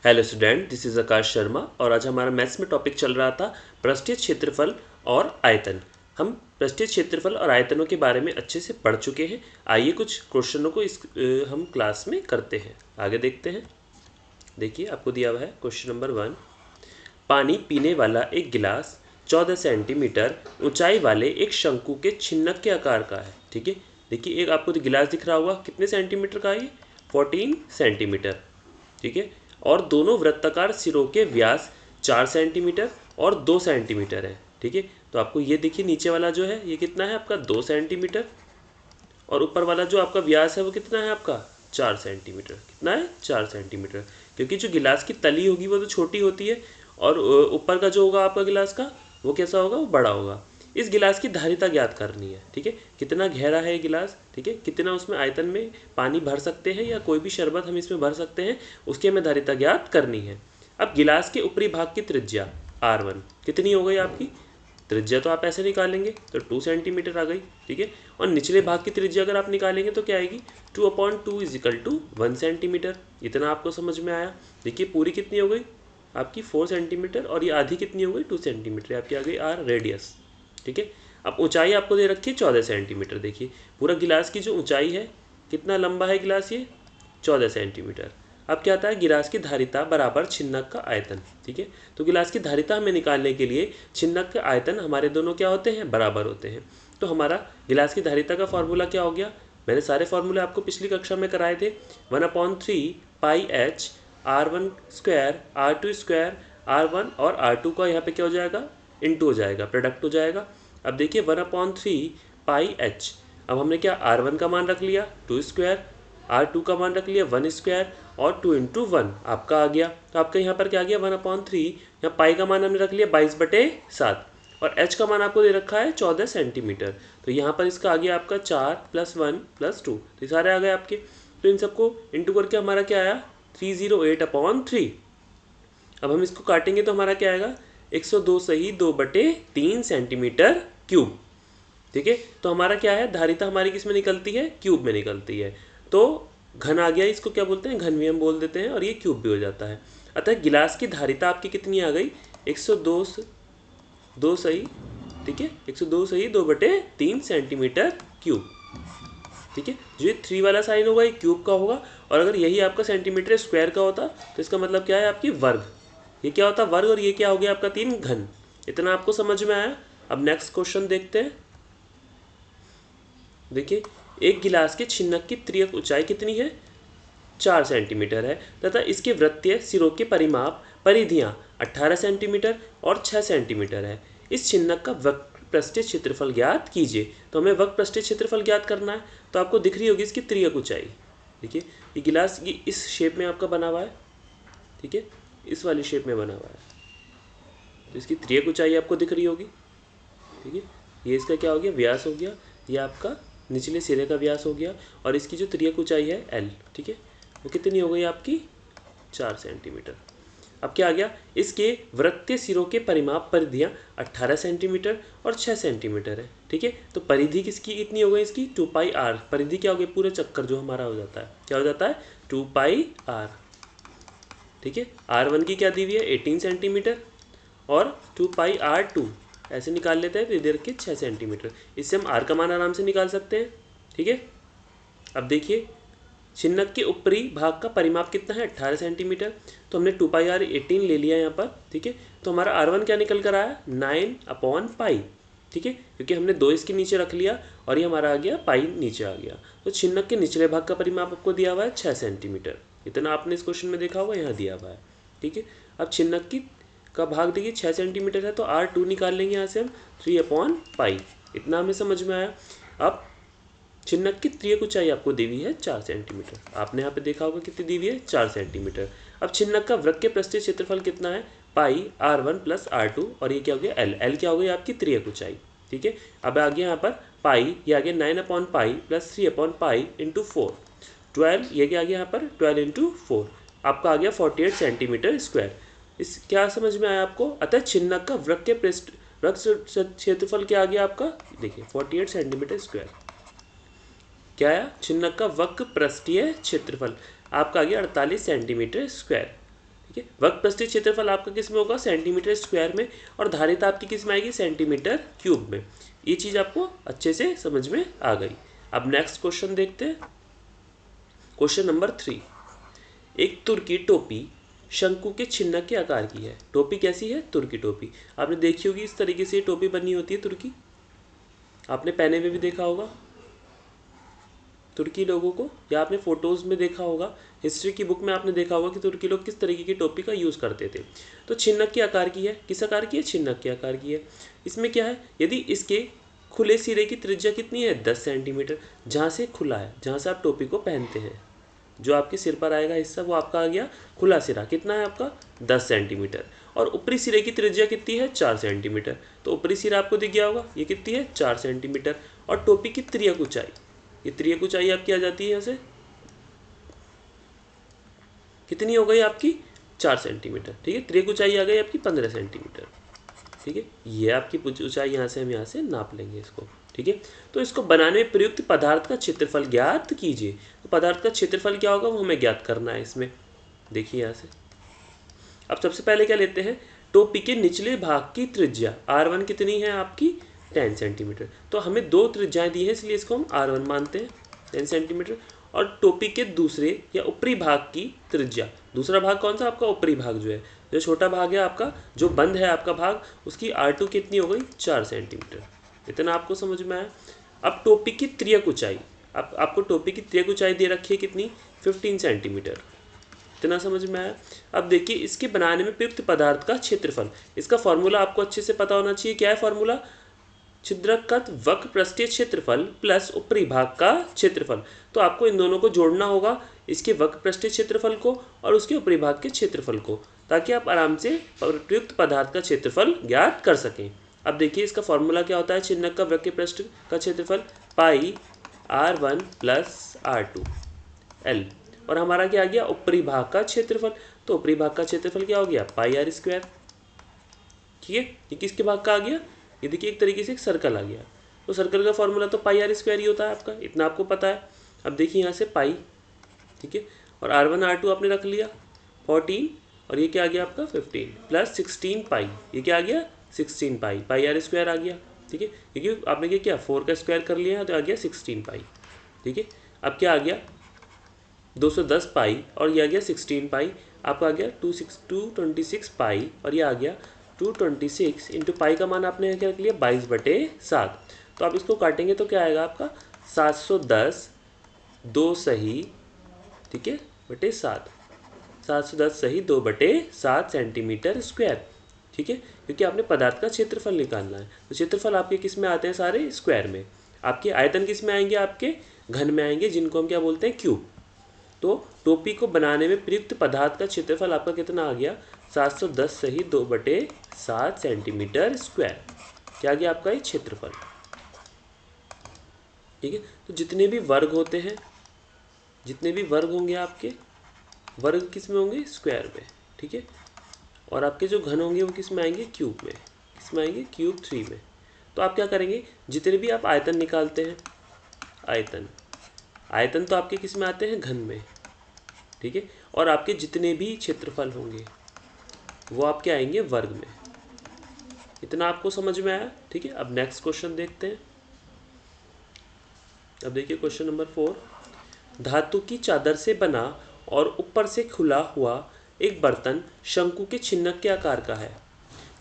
Hello student, this is आकाश शर्मा और आज हमारा मैथ्स में टॉपिक चल रहा था पृष्ठीय क्षेत्रफल और आयतन। हम पृष्ठीय क्षेत्रफल और आयतनों के बारे में अच्छे से पढ़ चुके हैं। आइए कुछ क्वेश्चनों को हम क्लास में करते हैं। आगे देखते हैं। देखिए, आपको दिया हुआ है क्वेश्चन नंबर 1। पानी पीने वाला एक गिलास 14 सेंटीमीटर ऊंचाई वाले एक शंकु के छिन्नक के आकार का है। ठीक है, देखिए एक आपको गिलास दिख रहा होगा, कितने सेंटीमीटर का है ये? 14 सेंटीमीटर। ठीक है, और दोनों वृत्ताकार सिरों के व्यास 4 सेंटीमीटर और 2 सेंटीमीटर है। ठीक है, तो आपको ये देखिए नीचे वाला जो है ये कितना है आपका 2 सेंटीमीटर, और ऊपर वाला जो आपका व्यास है वो कितना है आपका 4 सेंटीमीटर। कितना है? 4 सेंटीमीटर। क्योंकि जो गिलास की तली होगी वो तो छोटी होती है और ऊपर का जो होगा आपका गिलास का वो कैसा होगा? वो बड़ा होगा। इस गिलास की धारिता ज्ञात करनी है। ठीक है, कितना गहरा है ये गिलास, ठीक है, कितना उसमें आयतन में पानी भर सकते हैं या कोई भी शरबत हम इसमें भर सकते हैं, उसकी हमें धारिता ज्ञात करनी है। अब गिलास के ऊपरी भाग की त्रिज्या R1 कितनी हो गई आपकी? त्रिज्या तो आप ऐसे निकालेंगे तो 2 सेंटीमीटर आ गई। ठीक है, और निचले भाग की त्रिज्या अगर आप निकालेंगे तो क्या आएगी? 2/2 = 1 सेंटीमीटर। इतना आपको समझ में आया? देखिए पूरी कितनी हो गई आपकी 4 सेंटीमीटर और ये आधी कितनी हो गई 2 सेंटीमीटर आपकी आ गई आर रेडियस। ठीक है, अब ऊंचाई आपको दे रखी है 14 सेंटीमीटर। देखिए पूरा गिलास की जो ऊंचाई है, कितना लंबा है गिलास ये? 14 सेंटीमीटर। अब क्या आता है? गिलास की धारिता बराबर छिन्नक का आयतन। ठीक है, तो गिलास की धारिता हमें निकालने के लिए छिन्नक के आयतन हमारे दोनों क्या होते हैं? बराबर होते हैं। तो हमारा गिलास की धारिता का फॉर्मूला क्या हो गया? मैंने सारे फॉर्मूले आपको पिछली कक्षा में कराए थे। 1/3 पाई H R1 square R2 square R1 और R2 का यहाँ पे क्या हो जाएगा? इंटू हो जाएगा, प्रोडक्ट हो जाएगा। अब देखिए 1/3 पाई एच, अब हमने क्या R1 का मान रख लिया 2 स्क्वायर, R2 का मान रख लिया 1 स्क्वायर और 2 × 1 आपका आ गया। तो आपका यहाँ पर क्या आ गया 1/3, यहाँ पाई का मान हमने रख लिया 22/7 और h का मान आपको दे रखा है 14 सेंटीमीटर। तो यहाँ पर इसका आ गया आपका 4 + 1 + 2, तो सारे आ गए आपके। तो इन सबको इंटू करके हमारा क्या आया? 308/3। अब हम इसको काटेंगे तो हमारा क्या आएगा? 102 सही 2/3 सेंटीमीटर क्यूब। ठीक है, तो हमारा क्या है? धारिता हमारी किस में निकलती है? क्यूब में निकलती है। तो घन आ गया, इसको क्या बोलते हैं? घन भी हम बोल देते हैं और ये क्यूब भी हो जाता है। अतः गिलास की धारिता आपकी कितनी आ गई? 102 2 सही, ठीक है, 102 सही 2/3 सेंटीमीटर क्यूब। ठीक है, जो ये 3 वाला साइन होगा ये क्यूब का होगा, और अगर यही आपका सेंटीमीटर स्क्वायर का होता तो इसका मतलब क्या है? आपकी वर्ग। ये क्या होता? वर्ग, और ये क्या हो गया आपका 3 घन। इतना आपको समझ में आया? अब नेक्स्ट क्वेश्चन देखते हैं। देखिए एक गिलास के छिन्नक की त्रियक ऊंचाई कितनी है? 4 सेंटीमीटर है तथा इसके वृत्तीय सिरों के परिमाप परिधियां 18 सेंटीमीटर और 6 सेंटीमीटर है। इस छिन्नक का वक्र पृष्ठीय क्षेत्रफल ज्ञात कीजिए। तो हमें वक्र पृष्ठीय क्षेत्रफल ज्ञात करना है। तो आपको दिख रही होगी इसकी त्रियक ऊंचाई। देखिए ये गिलास ये इस शेप में आपका बना हुआ है। ठीक है, इस वाली शेप में बना हुआ है, तो इसकी त्रियक ऊंचाई आपको दिख रही होगी। ठीक है, ये इसका क्या हो गया? व्यास हो गया। ये आपका निचले सिरे का व्यास हो गया, और इसकी जो त्रियक ऊंचाई है L, ठीक है, वो कितनी हो गई आपकी? 4 सेंटीमीटर। अब क्या आ गया? इसके वृत्तीय सिरों के परिमाप परिधियां 18 सेंटीमीटर और 6 सेंटीमीटर है। ठीक है, तो परिधि किसकी कितनी हो गई? इसकी 2πr। परिधि क्या हो गई? पूरे चक्कर जो हमारा हो जाता है, क्या हो जाता है? 2πr। ठीक है, R1 की क्या दी हुई है? 18 सेंटीमीटर और 2πr2 ऐसे निकाल लेते हैं, तो इधर के 6 सेंटीमीटर। इससे हम R का मान आराम से निकाल सकते हैं। ठीक है, अब देखिए छिन्नक के ऊपरी भाग का परिमाप कितना है? 18 सेंटीमीटर। तो हमने 2πr 18 ले लिया यहाँ पर। ठीक है, तो हमारा R1 क्या निकल कर आया? 9/π। ठीक है, क्योंकि हमने 2 इसके नीचे रख लिया और ये हमारा आ गया पाई नीचे आ गया। तो छिन्नक के निचले भाग का परिमाप आपको दिया हुआ है 6 सेंटीमीटर। इतना आपने इस क्वेश्चन में देखा होगा, यहाँ दिया हुआ है। ठीक है, अब छिन्नक की का भाग देखिए 6 सेंटीमीटर है, तो R2 निकाल लेंगे यहाँ से हम 3/π। इतना हमें समझ में आया। अब छिन्नक की त्रियक ऊंचाई आपको दी हुई है 4 सेंटीमीटर। आपने यहाँ पे देखा होगा कितनी दी हुई है? 4 सेंटीमीटर। अब छिन्नक का वृत्त के पृष्ठीय क्षेत्रफल कितना है? पाई R1 + R2, और ये क्या हो गया? L। L क्या हो गई? आपकी त्रियक ऊंचाई। ठीक है, अब आ गया यहाँ पर पाई, ये आ गया 9/π + 3/π × 4, 12, ये क्या आ गया यहाँ पर? 12 × 4 आपका आ गया 48 सेंटीमीटर स्क्वायर। इस क्या समझ में आया आपको? अतः छिन्नक का वृत्त के क्षेत्रफल क्या आ गया आपका? देखिए 48 सेंटीमीटर स्क्वायर। क्या है? छिन्नक का वक्र पृष्ठीय क्षेत्रफल आपका आ गया 48 सेंटीमीटर स्क्वायर। ठीक है। वक्र पृष्ठीय क्षेत्रफल आपका किस में होगा, सेंटीमीटर स्क्वायर में, और धारिता आपकी किस में आएगी, सेंटीमीटर क्यूब में। ये चीज़ आपको अच्छे से समझ में आ गई। अब नेक्स्ट क्वेश्चन देखते हैं। क्वेश्चन नंबर 3, एक तुर्की टोपी शंकु के चिन्ह के आकार की है। टोपी कैसी है, तुर्की टोपी। आपने देखी होगी इस तरीके से टोपी बनी होती है तुर्की, आपने पहने में भी देखा होगा तुर्की लोगों को, या आपने फोटोज़ में देखा होगा, हिस्ट्री की बुक में आपने देखा होगा कि तुर्की लोग किस तरीके की टोपी का यूज़ करते थे। तो छिन्नक के आकार की है, किस आकार की है, छिन्नक के आकार की है। इसमें क्या है, यदि इसके खुले सिरे की त्रिज्या कितनी है, 10 सेंटीमीटर, जहाँ से खुला है, जहाँ से आप टोपी को पहनते हैं, जो आपके सिर पर आएगा हिस्सा वो आपका आ गया खुला सिरा, कितना है आपका, 10 सेंटीमीटर। और ऊपरी सिरे की त्रिज्या कितनी है, 4 सेंटीमीटर। तो ऊपरी सिरा आपको दिख गया होगा, ये कितनी है, 4 सेंटीमीटर। और टोपी की त्रियक ऊंचाई, ये त्रियक ऊंचाई आपकी आ जाती है यहाँ से, कितनी हो गई आपकी, 4 सेंटीमीटर। ठीक है, त्रियक ऊंचाई आ गई आपकी 15 सेंटीमीटर। ठीक है, ये आपकी ऊंचाई यहाँ से हम यहाँ से नाप लेंगे इसको। ठीक है, तो इसको बनाने में प्रयुक्त पदार्थ का क्षेत्रफल ज्ञात कीजिए। तो पदार्थ का क्षेत्रफल क्या होगा वो हमें ज्ञात करना है इसमें। देखिए यहाँ से, अब सबसे पहले क्या लेते हैं, टोपी के निचले भाग की त्रिज्या R1 कितनी है आपकी, 10 सेंटीमीटर। तो हमें दो त्रिज्याएं दी है इसलिए इसको हम R1 मानते हैं, 10 सेंटीमीटर। और टोपी के दूसरे या ऊपरी भाग की त्रिज्या, दूसरा भाग कौन सा आपका, ऊपरी भाग जो है, जो छोटा भाग है आपका, जो बंद है आपका भाग, उसकी R2 कितनी हो गई, 4 सेंटीमीटर। इतना आपको समझ में आया। अब टोपी की त्रियक ऊंचाई, आपको टोपी की त्रियक ऊंचाई दे रखी है कितनी, 15 सेंटीमीटर। इतना समझ में आया। अब देखिए इसके बनाने में प्रयुक्त पदार्थ का क्षेत्रफल, इसका फॉर्मूला आपको अच्छे से पता होना चाहिए। क्या है फॉर्मूला, छिद्रकृत वक्र पृष्ठीय क्षेत्रफल प्लस ऊपरी भाग का क्षेत्रफल। तो आपको इन दोनों को जोड़ना होगा, इसके वक्र पृष्ठीय क्षेत्रफल को और उसके ऊपरी भाग के क्षेत्रफल को, ताकि आप आराम से प्रयुक्त पदार्थ का क्षेत्रफल ज्ञात कर सकें। अब देखिए इसका फॉर्मूला क्या होता है, चिन्हक का वक्र पृष्ठ का क्षेत्रफल पाई R1 प्लस R2 L, और हमारा क्या आ गया, ऊपरी भाग का क्षेत्रफल। तो ऊपरी भाग का क्षेत्रफल क्या हो गया, पाई R स्क्वायर। ठीक है, ये किसके भाग का आ गया, ये देखिए एक तरीके से एक सर्कल आ गया। तो सर्कल का फॉर्मूला तो पाई R स्क्वायर ही होता है आपका, इतना आपको पता है। अब देखिए यहाँ से पाई, ठीक है, और R1 R2 आपने रख लिया 14, और ये क्या आ गया आपका 15 प्लस 16 पाई, ये क्या आ गया 16 पाई, पाई R स्क्वायर आ गया। ठीक है, क्योंकि आपने क्या किया 4 का स्क्वायर कर लिया तो आ गया 16 पाई। ठीक है, अब क्या आ गया 210 पाई, और ये आ गया 16 पाई, आपका आ गया 226 पाई, और ये आ गया 226 इंटू पाई का मान आपने क्या रख लिया 22/7। तो आप इसको काटेंगे तो क्या आएगा आपका 710 2 सही, ठीक है, बटे 7, 710 सही 2/7 सेंटीमीटर स्क्वायर। ठीक है, क्योंकि आपने पदार्थ का क्षेत्रफल निकालना है। तो क्षेत्रफल आपके किस में आते हैं, सारे स्क्वायर में। आपके आयतन किस में आएंगे, आपके घन में आएंगे, जिनको हम क्या बोलते हैं, क्यूब। तो टोपी को बनाने में प्रयुक्त पदार्थ का क्षेत्रफल आपका कितना आ गया, 710 सही 2/7 सेंटीमीटर स्क्वायर। क्या आ गया आपका ये क्षेत्रफल। ठीक है, तो जितने भी वर्ग होते हैं, जितने भी वर्ग होंगे आपके, वर्ग किस में होंगे, स्क्वायर में। ठीक है, और आपके जो घन होंगे वो किस में आएंगे, क्यूब में। किस में आएंगे, क्यूब 3 में। तो आप क्या करेंगे, जितने भी आप आयतन निकालते हैं, आयतन तो आपके किस में आते हैं, घन में। ठीक है, और आपके जितने भी क्षेत्रफल होंगे वो आपके आएंगे वर्ग में। इतना आपको समझ में आया। ठीक है, अब नेक्स्ट क्वेश्चन देखते हैं। अब देखिए क्वेश्चन नंबर 4, धातु की चादर से बना और ऊपर से खुला हुआ एक बर्तन शंकु के छिन्नक के आकार का है,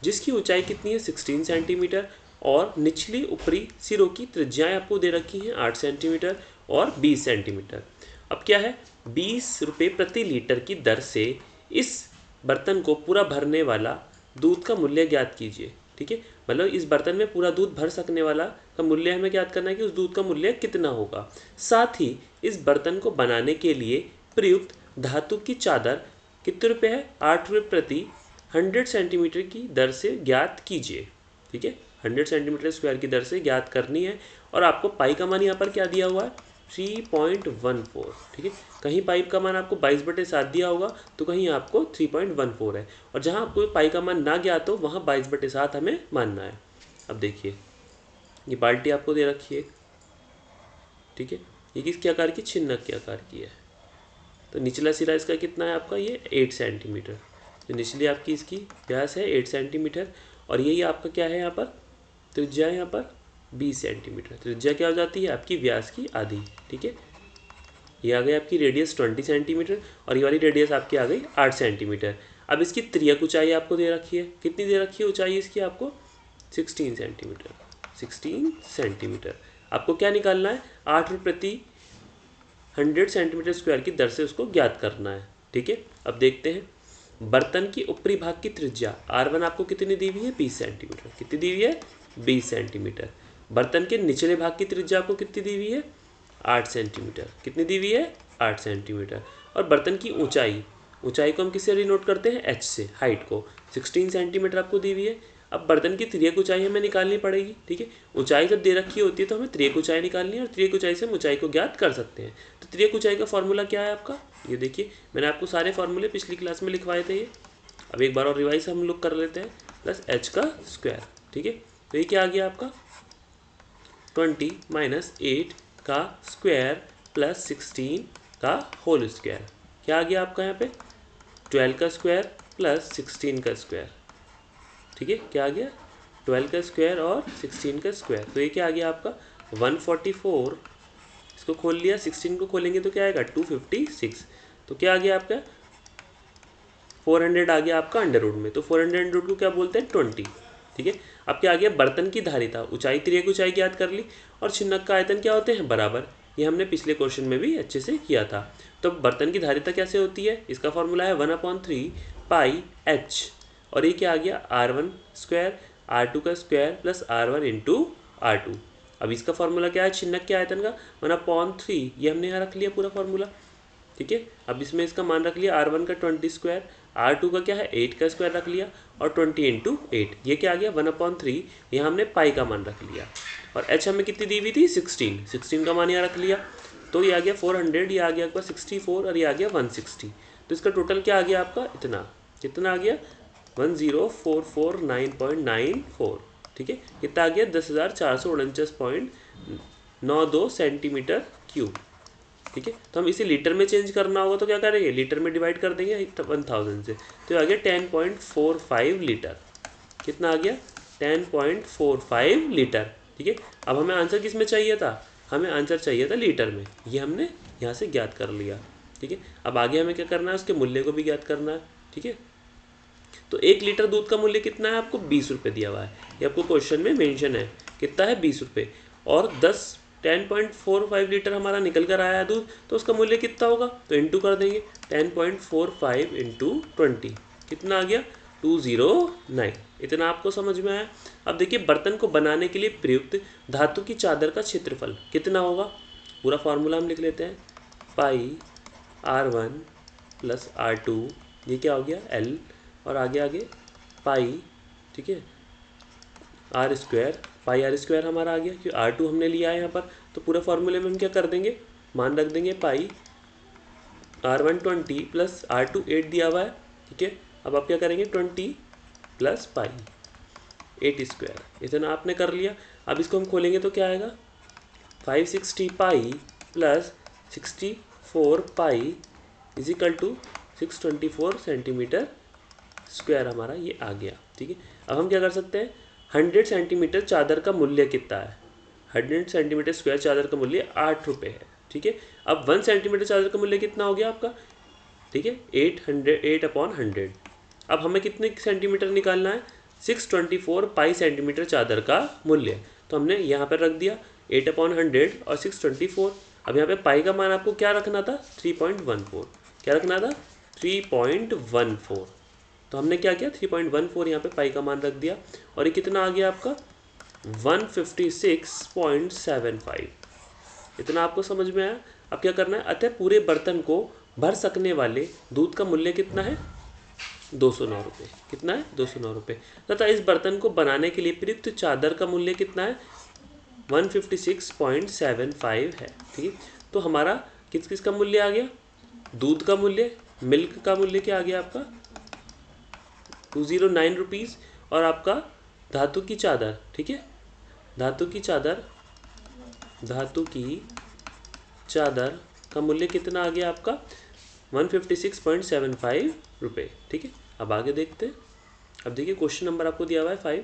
जिसकी ऊंचाई कितनी है, 16 सेंटीमीटर, और निचली ऊपरी सिरों की त्रिज्याएं आपको दे रखी हैं 8 सेंटीमीटर और 20 सेंटीमीटर। अब क्या है, 20 रुपये प्रति लीटर की दर से इस बर्तन को पूरा भरने वाला दूध का मूल्य ज्ञात कीजिए। ठीक है, मतलब इस बर्तन में पूरा दूध भर सकने वाला का मूल्य हमें ज्ञात करना है कि उस दूध का मूल्य कितना होगा। साथ ही इस बर्तन को बनाने के लिए प्रयुक्त धातु की चादर कितने रुपये है, 8 रुपये प्रति 100 सेंटीमीटर की दर से ज्ञात कीजिए। ठीक है, 100 सेंटीमीटर स्क्वायर की दर से ज्ञात करनी है। और आपको पाई का मान यहाँ पर क्या दिया हुआ है, 3.14। ठीक है, कहीं पाई का मान आपको 22/7 दिया होगा, तो कहीं आपको 3.14 है, और जहाँ आपको पाई का मान ना ज्ञात हो वहाँ 22/7 हमें मानना है। अब देखिए ये बाल्टी आपको दे रखी है, ठीक है, ये किसके आकार की, छिन्नक के आकार की है। तो निचला सिरा इसका कितना है आपका, ये 8 सेंटीमीटर। तो निचली आपकी इसकी व्यास है 8 सेंटीमीटर और यही आपका क्या है यहाँ पर त्रिज्या है यहाँ पर 20 सेंटीमीटर। त्रिज्या क्या हो जाती है आपकी व्यास की आधी। ठीक है, ये आ गई आपकी रेडियस 20 सेंटीमीटर और ये वाली रेडियस आपकी आ गई 8 सेंटीमीटर। अब इसकी त्रियक ऊंचाई आपको दे रखी है, कितनी दे रखी है ऊंचाई इसकी आपको 16 सेंटीमीटर। 16 सेंटीमीटर आपको क्या निकालना है 8 रुपये प्रति 100 सेंटीमीटर स्क्वायर की दर से उसको ज्ञात करना है। ठीक है, अब देखते हैं बर्तन की ऊपरी भाग की त्रिज्या R1 आपको कितनी दी हुई है 20 सेंटीमीटर। कितनी दी हुई है 20 सेंटीमीटर। बर्तन के निचले भाग की त्रिज्या आपको कितनी दी हुई है 8 सेंटीमीटर। कितनी दी हुई है 8 सेंटीमीटर। और बर्तन की ऊंचाई, ऊंचाई को हम किससे डिनोट करते हैं h से, हाइट को 16 सेंटीमीटर आपको दी हुई है। अब बर्तन की त्रियक ऊंचाई हमें निकालनी पड़ेगी। ठीक है, ऊंचाई जब दे रखी होती है तो हमें त्रियक ऊंचाई निकालनी है और त्रियक ऊंचाई से हम ऊंचाई को ज्ञात कर सकते हैं। तो त्रियक ऊंचाई का फॉर्मूला क्या है आपका, ये देखिए मैंने आपको सारे फॉर्मूले पिछली क्लास में लिखवाए थे ये। अब एक बार और रिवाइज हम लोग कर लेते हैं, प्लस h का स्क्वायर। ठीक है, तो ये क्या आ गया आपका 20 माइनस 8 का स्क्वायर प्लस 16 का होल स्क्वायर। क्या आ गया आपका यहाँ पे 12 का स्क्वायर प्लस 16 का स्क्वायर। ठीक है, क्या आ गया 12 का स्क्वायर और 16 का स्क्वायर। तो ये क्या आ गया आपका 144। इसको खोल लिया, 16 को खोलेंगे तो क्या आएगा 256। तो क्या आ गया आपका 400 आ गया आपका अंडर रूट में। तो 400 अंडर रूट को क्या बोलते हैं 20। ठीक है, अब क्या आ गया बर्तन की धारिता, ऊंचाई त्रियक ऊंचाई ज्ञात कर ली और छिन्नक का आयतन क्या होते हैं बराबर। ये हमने पिछले क्वेश्चन में भी अच्छे से किया था। तो बर्तन की धारिता कैसे होती है, इसका फॉर्मूला है 1/3 पाई h और ये क्या आ गया R1 स्क्वायर R2 का square plus R1 into R2। अब इसका फॉर्मूला क्या है छिन्नक के आयतन का 1/3, ये हमने यहाँ रख लिया पूरा फॉर्मूला। ठीक है, अब इसमें इसका मान रख लिया R1 का 20 स्क्वायर, R2 का क्या है 8 का स्क्वायर रख लिया और 20 इंटू 8, ये क्या आ गया 1/3। यहाँ हमने पाई का मान रख लिया और h हमें कितनी दी हुई थी 16 का मान यहाँ रख लिया। तो ये आ गया 400, ये आ गया आपका 64 और ये आ गया 160। तो इसका टोटल क्या आ गया आपका इतना, कितना आ गया 10449.94। ठीक है, कितना आ गया 10,449.92 सेंटीमीटर क्यूब। ठीक है, तो हम इसे लीटर में चेंज करना होगा तो क्या करेंगे लीटर में डिवाइड कर देंगे 1000 से। तो आ गया 10.45 लीटर। कितना आ गया 10.45 लीटर। ठीक है, अब हमें आंसर किस में चाहिए था, हमें आंसर चाहिए था लीटर में, ये हमने यहाँ से ज्ञात कर लिया। ठीक है, अब आगे हमें क्या करना है उसके मूल्य को भी ज्ञात करना है। ठीक है, तो 1 लीटर दूध का मूल्य कितना है आपको 20 रुपये दिया हुआ है, ये आपको क्वेश्चन में मेंशन है कितना है 20 रुपये। और 10.45 लीटर हमारा निकल कर आया है दूध, तो उसका मूल्य कितना होगा तो इंटू कर देंगे 10.45 इंटू 20, कितना आ गया 209। इतना आपको समझ में आया। अब देखिए बर्तन को बनाने के लिए प्रयुक्त धातु की चादर का क्षेत्रफल कितना होगा, पूरा फार्मूला हम लिख लेते हैं पाई R1 प्लस R2, ये क्या हो गया L और आगे पाई। ठीक है, R स्क्वायर, पाई R स्क्वायर हमारा आ गया क्योंकि R2 हमने लिया है यहाँ पर। तो पूरे फार्मूले में हम क्या कर देंगे मान रख देंगे पाई R1 20 प्लस R2 8 दिया हुआ है। ठीक है, अब आप क्या करेंगे 20 प्लस पाई 8 स्क्वायर, इतना आपने कर लिया। अब इसको हम खोलेंगे तो क्या आएगा 560 pi plus 64 pi is equal to 624 centimetre square हमारा ये आ गया। ठीक है, अब हम क्या कर सकते हैं 100 सेंटीमीटर चादर का मूल्य कितना है, 100 सेंटीमीटर स्क्वायर चादर का मूल्य 8 रुपये है। ठीक है, अब 1 सेंटीमीटर चादर का मूल्य कितना हो गया आपका, ठीक है 8/100। अब हमें कितने सेंटीमीटर निकालना है 624 पाई सेंटीमीटर चादर का मूल्य, तो हमने यहाँ पर रख दिया 8/100 और 624। अब यहाँ पे पाई का मान आपको क्या रखना था 3.14, क्या रखना था 3.14। तो हमने क्या किया 3.14 यहाँ पे पाई का मान रख दिया और ये कितना आ गया आपका 156.75। इतना आपको समझ में आया। अब क्या करना है अतः पूरे बर्तन को भर सकने वाले दूध का मूल्य कितना है 209 रुपये। कितना है 209 रुपये। तथा इस बर्तन को बनाने के लिए प्रयुक्त चादर का मूल्य कितना है 156.75 है। ठीक है, तो हमारा किस किस का मूल्य आ गया, दूध का मूल्य, मिल्क का मूल्य क्या आ गया आपका 209 रुपीज़ और आपका धातु की चादर, ठीक है धातु की चादर का मूल्य कितना आ गया आपका 156.75 रुपये। ठीक है, अब आगे देखते हैं। अब देखिए क्वेश्चन नंबर आपको दिया हुआ है 5।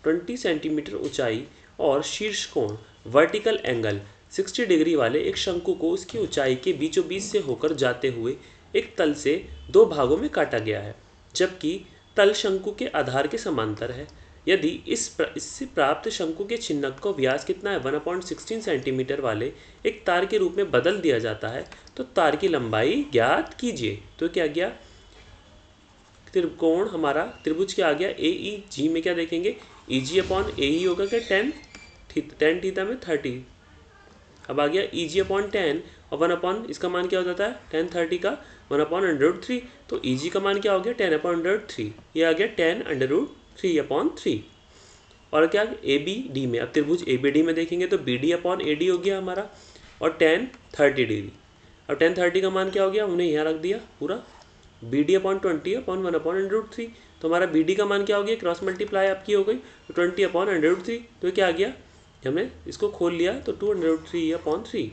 20 सेंटीमीटर ऊंचाई और शीर्ष कोण वर्टिकल एंगल 60 डिग्री वाले एक शंकु को उसकी ऊंचाई के बीचों बीच से होकर जाते हुए एक तल से दो भागों में काटा गया है, जबकि तल शंकु के आधार के समांतर है। यदि इससे प्राप्त शंकु के छिन्नक को व्यास कितना है 1/16 सेंटीमीटर वाले एक तार के रूप में बदल दिया जाता है, तो तार की लंबाई ज्ञात कीजिए। तो क्या गया, त्रिकोण हमारा त्रिभुज क्या आ गया, ए ई जी में क्या देखेंगे, ई जी अपॉन ए ई होगा क्या 10 थीटा में 30। अब आ गया ई जी अपॉन 10 और 1 इसका मान क्या हो जाता है 10/30 का 1/√3। तो ई जी का मान क्या हो गया 10/√3, ये आ गया 10√3/3। और क्या ए बी डी में, अब त्रिभुज ए बी डी में देखेंगे तो B D upon A D हो गया हमारा, और 10/30 डिग्री। अब 10/30 का मान क्या हो गया, हमने यहाँ रख दिया पूरा बी डी अपॉन 20/1/√3। तो हमारा बी डी का मान क्या हो गया, क्रॉस मल्टीप्लाई आपकी हो गई, तो 20/√3। तो क्या आ गया, हमने इसको खोल लिया तो 2√3/3।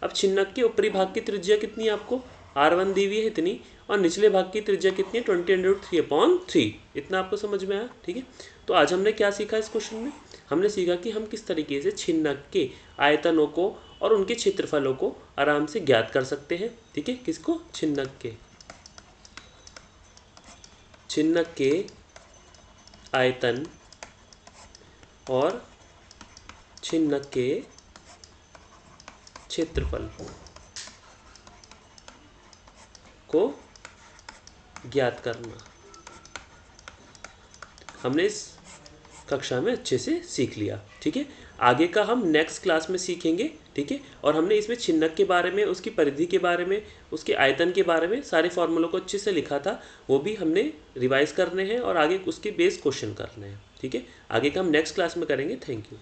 अब छिन्नक के ऊपरी भाग की त्रिज्या कितनी है, आपको R1 दी हुई है इतनी, और निचले भाग की त्रिज्या कितनी है 20√3/3। इतना आपको समझ में आया, ठीक है। तो आज हमने क्या सीखा इस क्वेश्चन में, हमने सीखा कि हम किस तरीके से छिन्नक के आयतनों को और उनके क्षेत्रफलों को आराम से ज्ञात कर सकते हैं, ठीक है। किसको, छिन्नक के आयतन और छिन्नक के क्षेत्रफल को ज्ञात करना हमने इस कक्षा में अच्छे से सीख लिया, ठीक है। आगे का हम नेक्स्ट क्लास में सीखेंगे, ठीक है। और हमने इसमें छिन्नक के बारे में, उसकी परिधि के बारे में, उसके आयतन के बारे में सारे फॉर्मूलों को अच्छे से लिखा था, वो भी हमने रिवाइज करने हैं और आगे उसके बेस क्वेश्चन करने हैं, ठीक है। आगे का हम नेक्स्ट क्लास में करेंगे। Thank you.